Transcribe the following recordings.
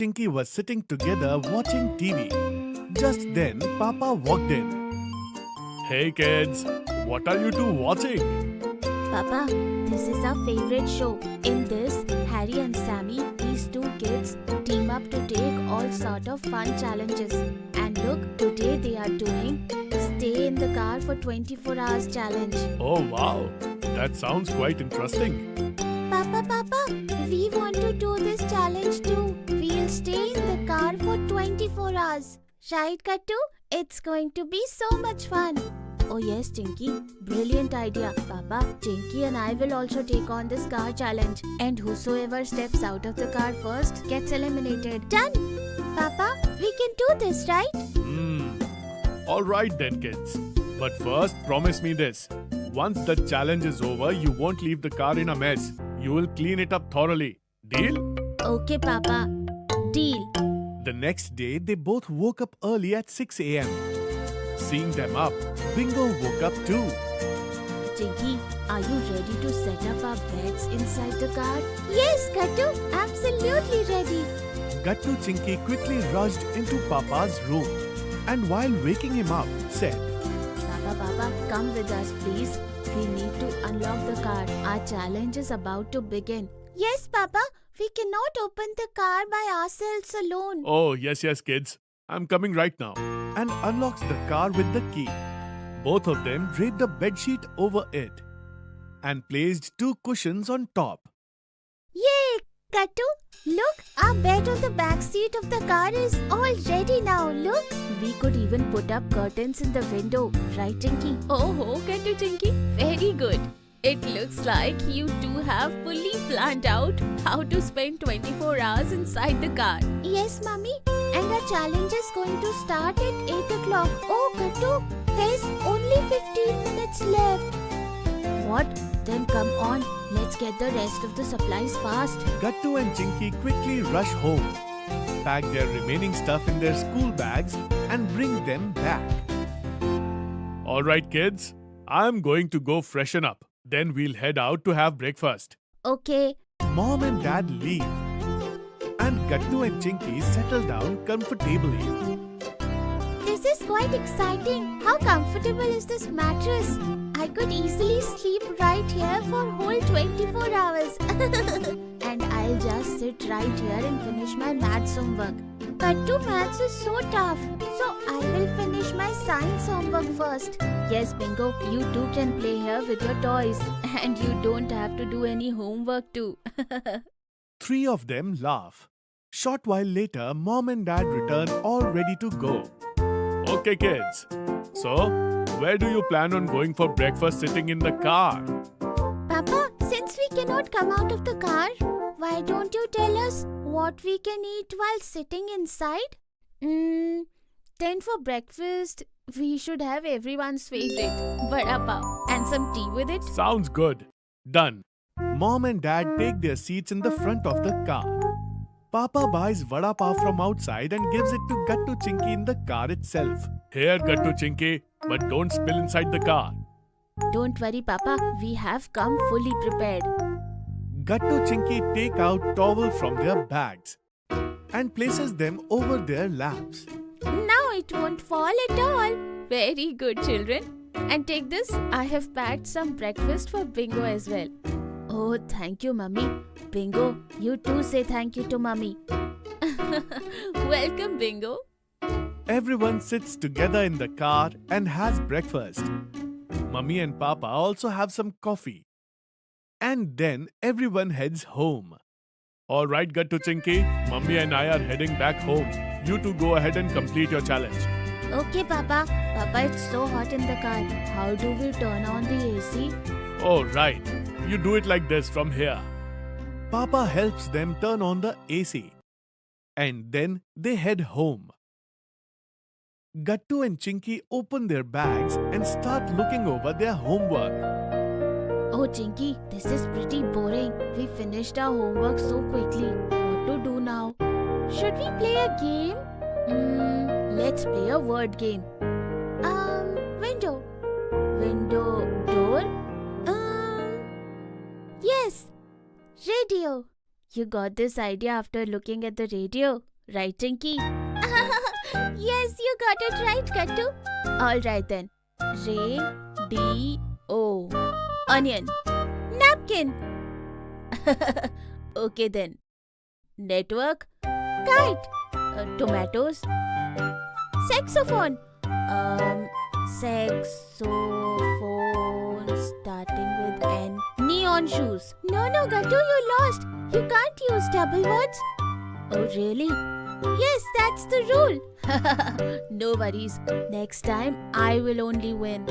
Tinky was sitting together watching TV. Just then, Papa walked in. Hey kids, what are you two watching? Papa, this is our favorite show. In this, Harry and Sammy, these two kids, team up to take all sort of fun challenges. And look, today they are doing Stay in the Car for 24 Hours challenge. Oh wow, that sounds quite interesting. Papa, we want to do this challenge too. We'll stay in the car for 24 hours. Right, Kattu? It's going to be so much fun. Oh yes, Chinky. Brilliant idea. Papa, Chinky and I will also take on this car challenge. And whosoever steps out of the car first gets eliminated. Done! Papa, we can do this, right? Alright then kids. But first, promise me this. Once the challenge is over, you won't leave the car in a mess. You will clean it up thoroughly. Deal? Okay, Papa. Deal. The next day, they both woke up early at 6 a.m. Seeing them up, Bingo woke up too. Chinky, are you ready to set up our beds inside the car? Yes, Kattu. Absolutely ready. Gattu Chinky quickly rushed into Papa's room and while waking him up, said, Papa, come with us, please. We need to unlock the car. Our challenge is about to begin. Yes, Papa. We cannot open the car by ourselves alone. Oh, yes, kids. I'm coming right now. And unlocks the car with the key. Both of them draped a bedsheet over it and placed two cushions on top. Yay! Kattu, look, our bed on the back seat of the car is all ready now. Look. We could even put up curtains in the window. Right, Chinky? Oh, Kattu Chinky. Very good. It looks like you two have fully planned out how to spend 24 hours inside the car. Yes, Mummy. And our challenge is going to start at 8 o'clock. Oh, Kattu, there's only 15 minutes left. What? Then come on. Let's get the rest of the supplies fast. Gattu and Chinky quickly rush home, pack their remaining stuff in their school bags and bring them back. Alright kids, I'm going to go freshen up. Then we'll head out to have breakfast. Okay. Mom and Dad leave. And Gattu and Chinky settle down comfortably. This is quite exciting. How comfortable is this mattress? I could easily sleep right here for whole 24 hours. And I'll just sit right here and finish my maths homework. But maths is so tough. So I will finish my science homework first. Yes, Bingo, you too can play here with your toys. And you don't have to do any homework too. Three of them laugh. Short while later, Mom and Dad return all ready to go. Okay kids, so where do you plan on going for breakfast sitting in the car? Papa, since we cannot come out of the car, why don't you tell us what we can eat while sitting inside? Then for breakfast, we should have everyone's favorite, vada pav, and some tea with it. Sounds good. Done. Mom and Dad take their seats in the front of the car. Papa buys vada pav from outside and gives it to Gattu Chinky in the car itself. Here, Gattu Chinky, but don't spill inside the car. Don't worry, Papa. We have come fully prepared. Gattu Chinky take out towel from their bags and places them over their laps. Now it won't fall at all. Very good, children. And take this. I have packed some breakfast for Bingo as well. Oh, thank you, Mummy. Bingo, you too say thank you to Mummy. Welcome, Bingo. Everyone sits together in the car and has breakfast. Mummy and Papa also have some coffee. And then everyone heads home. Alright, Gattu Chinky, Mummy and I are heading back home. You two go ahead and complete your challenge. Okay, Papa. Papa, it's so hot in the car. How do we turn on the AC? Oh, right. You do it like this from here. Papa helps them turn on the AC. And then they head home. Gattu and Chinky open their bags and start looking over their homework. Oh, Chinky, this is pretty boring. We finished our homework so quickly. What to do now? Should we play a game? Let's play a word game. Window. Window, door? Yes. Radio. You got this idea after looking at the radio? Right, Tinky? Yes, you got it right, Gattu. Alright then. Radio. Onion. Napkin. Okay then. Network. Kite. Tomatoes. Saxophone. Saxophone starting with N. Neon shoes. No, Gattu, you lost. You can't use double words. Oh really? Yes, that's the rule. No worries. Next time I will only win.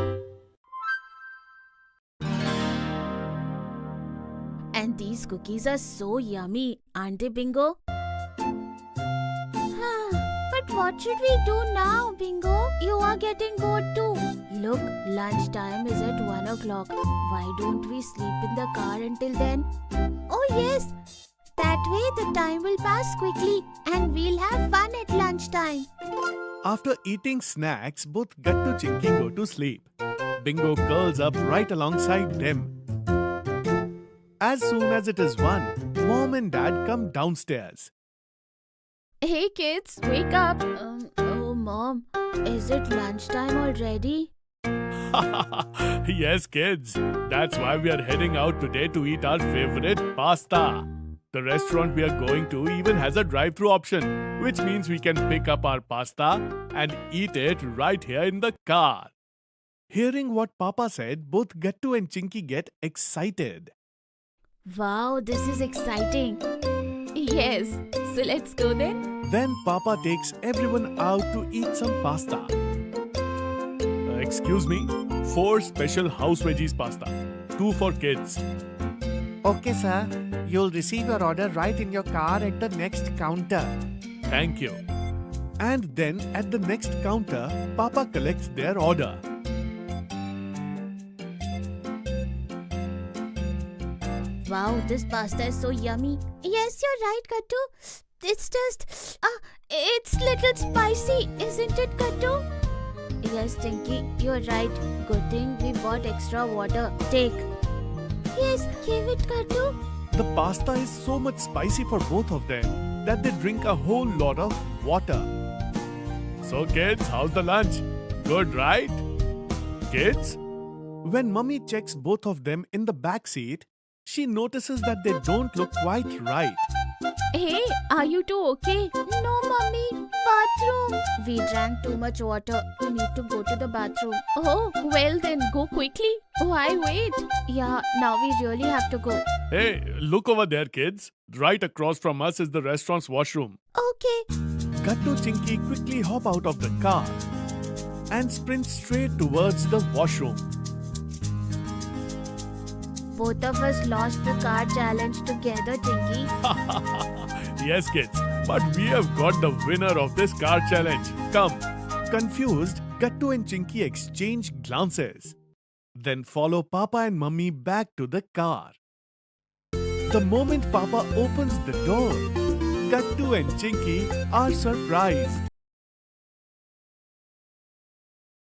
And these cookies are so yummy, aren't they, Bingo? But what should we do now, Bingo? You are getting bored too. Look, lunchtime is at 1 o'clock. Why don't we sleep in the car until then? Oh yes. That way the time will pass quickly and we'll have fun at lunchtime. After eating snacks, both Gattu Chinky go to sleep. Bingo curls up right alongside them. As soon as it is 1, Mom and Dad come downstairs. Hey kids, wake up. Oh mom, is it lunchtime already? Yes, kids. That's why we are heading out today to eat our favorite pasta. The restaurant we are going to even has a drive-thru option, which means we can pick up our pasta and eat it right here in the car. Hearing what Papa said, both Gattu and Chinky get excited. Wow, this is exciting. Yes, so let's go then. Then Papa takes everyone out to eat some pasta. Excuse me, 4 special house veggies pasta, 2 for kids. Okay, sir. You'll receive your order right in your car at the next counter. Thank you. And then at the next counter, Papa collects their order. Wow, this pasta is so yummy. Yes, you're right, Gattu. It's just, it's little spicy, isn't it, Gattu? Yes, Tinky, you're right. Good thing we bought extra water. Take. Yes, give it, Gattu. The pasta is so much spicy for both of them that they drink a whole lot of water. So kids, how's the lunch? Good, right? Kids? When Mummy checks both of them in the back seat, she notices that they don't look quite right. Hey, are you two okay? No, Mummy. Bathroom. We drank too much water. We need to go to the bathroom. Oh, well then, go quickly. Why wait? Yeah, now we really have to go. Hey, look over there, kids. Right across from us is the restaurant's washroom. Okay. Gattu Chinky quickly hop out of the car and sprint straight towards the washroom. Both of us lost the car challenge together, Tinky. Yes, kids, but we have got the winner of this car challenge. Come. Confused, Gattu and Chinky exchange glances. Then follow Papa and Mummy back to the car. The moment Papa opens the door, Gattu and Chinky are surprised.